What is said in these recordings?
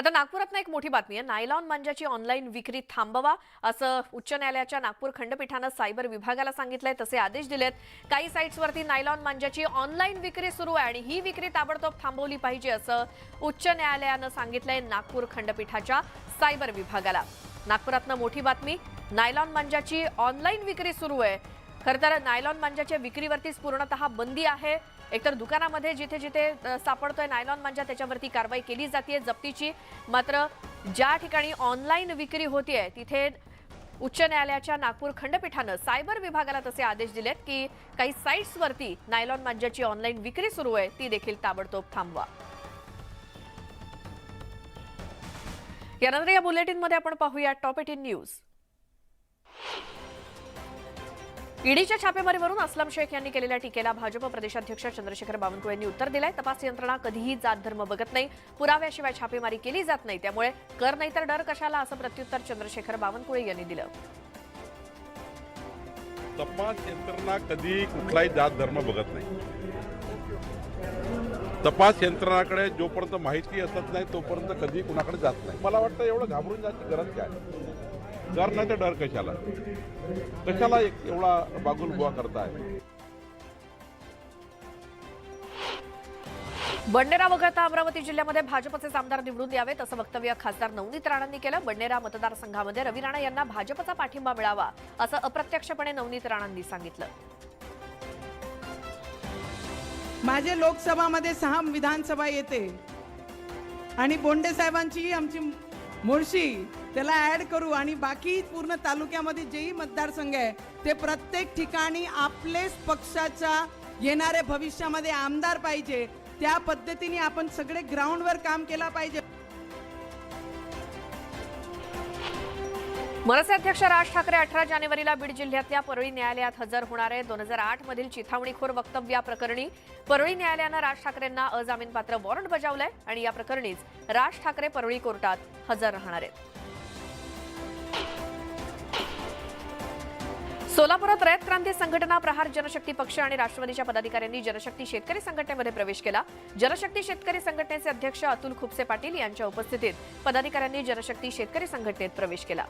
आता नागपुरात एक मोठी बातमी आहे। नायलॉन मांजाची ऑनलाईन विक्री थांबवा असं उच्च न्यायालयाच्या नागपूर खंडपीठानं सायबर विभागाला सांगितलंय। तसे आदेश दिलेत। काही साइट्सवरती नायलॉन मांजाची ऑनलाईन विक्री सुरू आहे आणि ही विक्री ताबडतोब थांबवली पाहिजे असं उच्च न्यायालयानं सांगितलंय नागपूर खंडपीठाच्या सायबर विभागाला। नागपुरातनं मोठी बातमी, नायलॉन मांजाची ऑनलाईन विक्री सुरू आहे। खरं तर नायलॉन मांजाच्या विक्रीवरतीच पूर्णतः बंदी आहे। एकतर दुकानामध्ये जिथे जिथे सापडतोय नायलॉन मांजा त्याच्यावरती कारवाई केली जाते जप्तीची। मात्र ज्या ठिकाणी ऑनलाईन विक्री होतीये तिथे उच्च न्यायालयाच्या नागपूर खंडपीठानं सायबर विभागाला तसे आदेश दिलेत की काही साइट्सवरती नायलॉन मांजाची ऑनलाईन विक्री सुरू आहे ती देखील ताबडतोब थांबवा। यानंतर या बुलेटिनमध्ये आपण पाहूया टॉप 18 न्यूज। ईडीच्या छापेमारीवरून असलम शेख यांनी केलेल्या टीकेला भाजप प्रदेशाध्यक्ष चंद्रशेखर बावनकुळे यांनी उत्तर दिलंय। तपास यंत्रणा कधीही जात धर्म बघत नाही, पुराव्याशिवाय छापेमारी केली जात नाही, त्यामुळे कर नाही तर डर कशाला असं प्रत्युत्तर चंद्रशेखर बावनकुळे यांनी दिलं। तपास यंत्रणा कधी कुठलाही जात धर्म बघत नाही। तपास यंत्रणाकडे जोपर्यंत माहिती असत नाही तोपर्यंत कधी कुणाकडे जात नाही। मला वाटतं एवढं घाबरून जायची गरज काय, डर नाही तर डर कशाला, कशाला एवढा बागुलबुवा करताय। बडनेरा वगळता अमरावती जिल्ह्यामध्ये भाजपचे आमदार निवडून यावेत असं वक्तव्य खासदार नवनीत राणांनी केलं। बडनेरा मतदारसंघामध्ये रवी राणा यांना भाजपचा पाठिंबा मिळावा असं अप्रत्यक्षपणे नवनीत राणांनी सांगितलं। माझे लोकसभामध्ये 6 विधानसभा येते आणि बोंडे साहेबांची आमची मुळशी त्याला ऍड करू आणि बाकी पूर्ण तालुक्यामध्ये जेही मतदारसंघ आहे ते प्रत्येक ठिकाणी आपलेच पक्षाच्या येणाऱ्या भविष्यामध्ये आमदार पाहिजे। त्या पद्धतीने आपण सगळे ग्राउंडवर काम केला पाहिजे। मनसे अध्यक्ष राज ठाकरे 18 जानेवारीला बीड जिल्ह्यातल्या परळी न्यायालयात हजर होणार आहेत। 2008 मधील चिथावणीखोर वक्तव्याप्रकरणी परळी न्यायालयानं राज ठाकरेंना अजामीनपात्र वॉरंट बजावलंय आणि या प्रकरणीच राज ठाकरे परळी कोर्टात हजर राहणार आहेत। सोलापुरात रयत क्रांती संघटना, प्रहार जनशक्ती पक्ष आणि राष्ट्रवादीच्या पदाधिकाऱ्यांनी जनशक्ती शेतकरी संघटनेमध्ये प्रवेश केला। जनशक्ती शेतकरी संघटनेचे अध्यक्ष अतुल खुपसे पाटील यांच्या उपस्थितीत पदाधिकाऱ्यांनी जनशक्ती शेतकरी संघटनेत प्रवेश केला।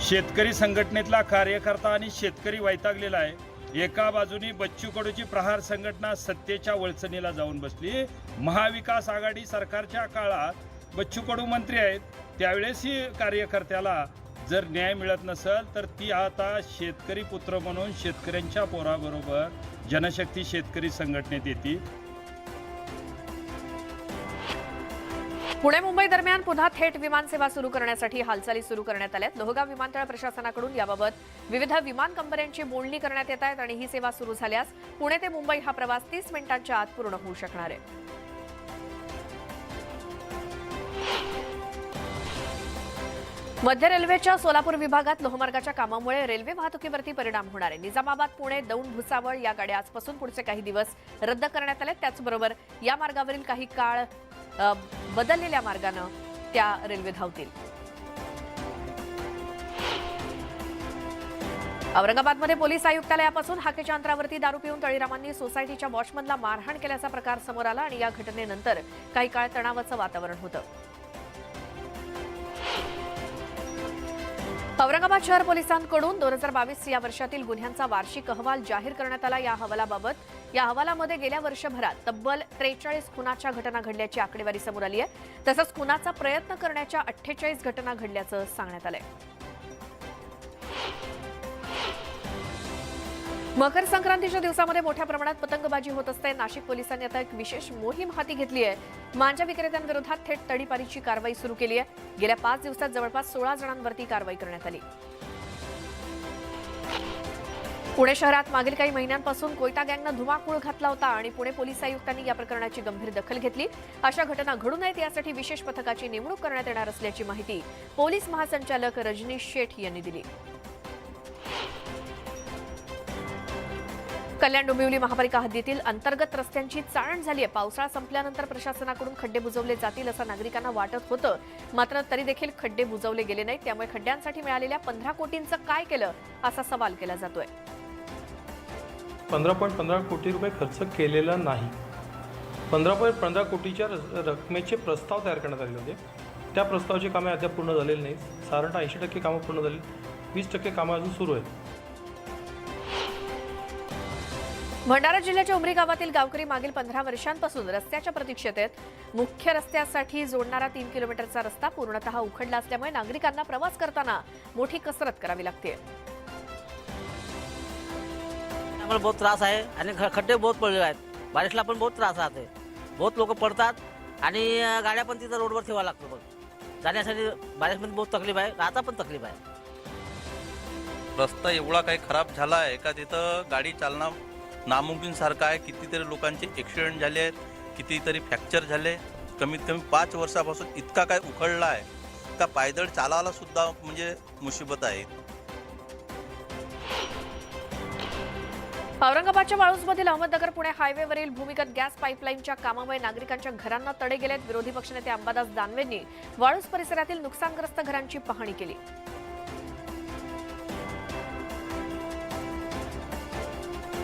शेतकरी संघटनेतला कार्यकर्ता आणि शेतकरी वैतागलेला आहे। एका बाजूनी बच्चू कडूची प्रहार संघटना सत्तेच्या वळचणीला जाऊन बसली। महाविकास आघाडी सरकारच्या काळात बच्चू कडू मंत्री आहेत, त्यावेळेसही कार्यकर्त्याला जर न्याय मिळत नसेल तर ती आता शेतकरी पुत्र म्हणून शेतकऱ्यांच्या पोराबरोबर जनशक्ती शेतकरी संघटनेत येते। पुणे मुंबई दरम्यान पुन्हा थेट विमान सेवा सुरू करण्यासाठी हालचाली सुरू करण्यात आल्यात। लोहगाव विमानतळ प्रशासनाकडून याबाबत विविध विमान कंपन्यांची बोलणी करण्यात येत आहेत आणि ही सेवा सुरू झाल्यास पुणे ते मुंबई हा प्रवास 30 मिनिटांच्या आत पूर्ण होऊ शकणार आहे। मध्य रेल्वेच्या सोलापूर विभागात लोहमार्गाच्या कामामुळे रेल्वे वाहतुकीवरती परिणाम होणार आहे। निजामाबाद पुणे दौंड भुसावळ या गाड्या आजपासून पुढचे काही दिवस रद्द करण्यात आले। त्याचबरोबर या मार्गावरील काही काळ बदललेल्या मार्गाने त्या रेल्वे धावतील। औरंगाबादमध्ये पोलीस आयुक्तालयापासून हाकेच्या अंतरावरती दारू पिऊन तळीरामांनी सोसायटीच्या वॉचमनला मारहाण केल्याचा प्रकार समोर आला आणि या घटनेनंतर काही काळ तणावाचं वातावरण होतं। औरंगाबाद शहर पोलिसांकडून 2022 या वर्षातील गुन्ह्यांचा वार्षिक अहवाल जाहीर करण्यात आला। या अहवालामध्ये गेल्या वर्षभरात तब्बल 43 खुनाच्या घटना घडल्याची आकडेवारी समोर आली आहे। तसंच खुनाचा प्रयत्न करण्याच्या 48 घटना घडल्याचं सांगण्यात आलंय। मकर संक्रांतीच्या दिवसामध्ये मोठ्या प्रमाणात पतंगबाजी होत असते। नाशिक पोलिसांनी आता एक विशेष मोहीम हाती घेतली आहे। मांजा विक्रेत्यांविरोधात थेट तडीपारीची कारवाई सुरू केली आहे। गेल्या 5 दिवसात जवळपास 16 जणांवरती कारवाई करण्यात आली। पुणे शहरात मागील काही महिन्यांपासून कोयता गँगनं धुमाकूळ घातला होता आणि पुणे पोलीस आयुक्तांनी या प्रकरणाची गंभीर दखल घेतली। अशा घटना घडू नयेत यासाठी विशेष पथकाची नेमणूक करण्यात येणार असल्याची माहिती पोलीस महासंचालक रजनीश शेठ यांनी दिली। कल्याण डोंबिवली महापालिका हद्दीतील अंतर्गत रस्त्यांची चाळण झाली आहे। पावसाळा संपल्यानंतर प्रशासनाकडून खड्डे बुजवले जातील असं नागरिकांना वाटत होतं, मात्र तरी देखील खड्डे बुजवले गेले नाहीत। त्यामुळे खड्ड्यांसाठी मिळालेल्या 15 कोटींचं काय केलं असा सवाल केला जातोय। 15.15 कोटी रुपये खर्च केलेला नाही। 15.15 कोटीच्या रकमेचे प्रस्ताव तयार करण्यात आलेले होते. त्या प्रस्तावाची कामे अद्याप पूर्ण झालेली नाहीत. साधारणतः 80% कामं पूर्ण झाली, 20% कामं अजून सुरू आहेत. भंडारा जिल्ह्याच्या उमरी गावातील गावकरी मागील 15 वर्षांपासून रस्त्याच्या प्रतीक्षेत आहेत. मुख्य रस्त्यासाठी जोडणारा 3 किलोमीटरचा रस्ता पूर्णतः उखडला असल्यामुळे नागरिकांना प्रवास करताना मोठी कसरत करावी लागते. आम्हाला बहुत त्रास आहे आणि खड्डे बहुत पडलेले आहेत. बारिशला पण बहुत त्रास राहते. बहुत लोक पडतात आणि गाड्या पण तिथं रोडवर ठेवावं लागतं. बघ जाण्यासाठी बारिशमध्ये बहुत तकलीफ आहे, राहता पण तकलीफ आहे. रस्ता एवढा काही खराब झाला आहे का तिथं गाडी चालणं नामुमकिन सारखं आहे. कितीतरी लोकांचे ॲक्सिडेंट झाले आहेत, कितीतरी फ्रॅक्चर झाले. कमीत कमी 5 वर्षापासून इतका काय उखडला आहे का पायदळ चालायला सुद्धा म्हणजे मुसीबत आहे. औरंगाबादच्या वाळूजमधील अहमदनगर पुणे हायवेवरील भूमिगत गॅस पाईपलाईनच्या कामामुळे नागरिकांच्या घरांना तडे गेलेत. विरोधी पक्षनेते अंबादास दानवेंनी वाळूज परिसरातील नुकसानग्रस्त घरांची पाहणी केली.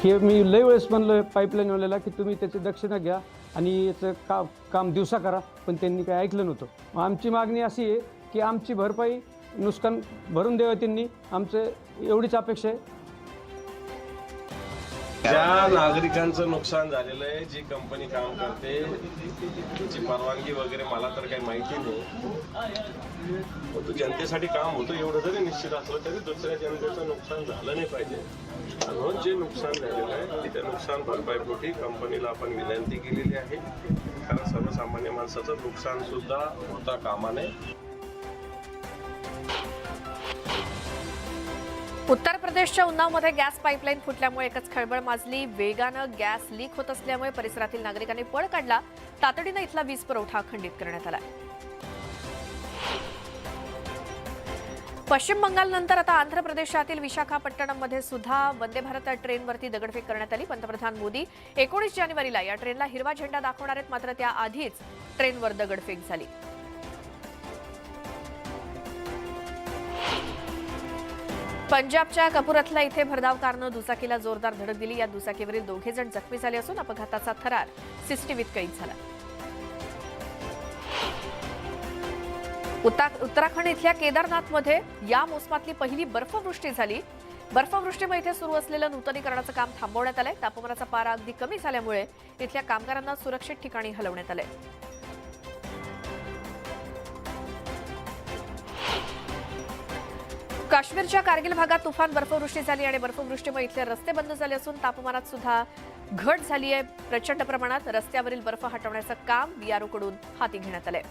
की मी लय वेळेस म्हणलं पाईपलाईनवाल्याला की तुम्ही त्याची दक्षता घ्या आणि याचं काम दिवसा करा, पण त्यांनी काही ऐकलं नव्हतं. मग आमची मागणी अशी आहे की आमची भरपाई नुकसान भरून द्यावं त्यांनी, आमचं एवढीच अपेक्षा आहे. ज्या नागरिकांचं नुकसान झालेलं आहे, जी कंपनी काम करते त्याची परवानगी वगैरे मला तर काही माहिती नाही. तो जनतेसाठी काम होतं एवढं जरी निश्चित असलं तरी दुसऱ्या जनतेचं नुकसान झालं नाही पाहिजे. म्हणून जे नुकसान झालेलं आहे त्या नुकसान भरपाईपोटी कंपनीला आपण विनंती केलेली आहे. कारण सर्वसामान्य माणसाचं नुकसान सुद्धा होता कामा नये. उत्तर प्रदेशच्या उन्नावमध्ये गॅस पाईपलाईन फुटल्यामुळे एकच खळबळ माजली. वेगानं गॅस लीक होत असल्यामुळे परिसरातील नागरिकांनी पळ काढला. तातडीनं इथला वीज पुरवठा खंडित करण्यात आला. पश्चिम बंगालनंतर आता आंध्र प्रदेशातील विशाखापट्टणममध्ये सुद्धा वंदे भारत ट्रेनवरती दगडफेक करण्यात आली. पंतप्रधान मोदी 19 जानेवारीला या ट्रेनला हिरवा झेंडा दाखवणार आहेत, मात्र त्याआधीच ट्रेनवर दगडफेक झाली. पंजाबच्या कपूरथला इथे भरधाव कारनं दुचाकीला जोरदार धडक दिली. या दुचाकीवरील 2 जण जखमी झाले असून अपघाताचा थरार सीसीटीव्हीत कैद झाला. उत्तराखंड इथल्या केदारनाथमध्ये या मोसमातली पहिली बर्फवृष्टी झाली. बर्फवृष्टीमुळे इथे सुरू असलेलं नूतनीकरणाचं काम थांबवण्यात आलंय. तापमानाचा पारा अगदी कमी झाल्यामुळे इथल्या कामगारांना सुरक्षित ठिकाणी हलवण्यात आलंय. काश्मीरच्या कारगिल भागात तुफान बर्फवृष्टी झाली आणि बर्फवृष्टीमुळे इथले रस्ते बंद झाले असून तापमानात सुद्धा घट झाली आहे. प्रचंड प्रमाणात रस्त्यावरील बर्फ हटवण्याचं काम बीआरओकडून हाती घेण्यात आलंय.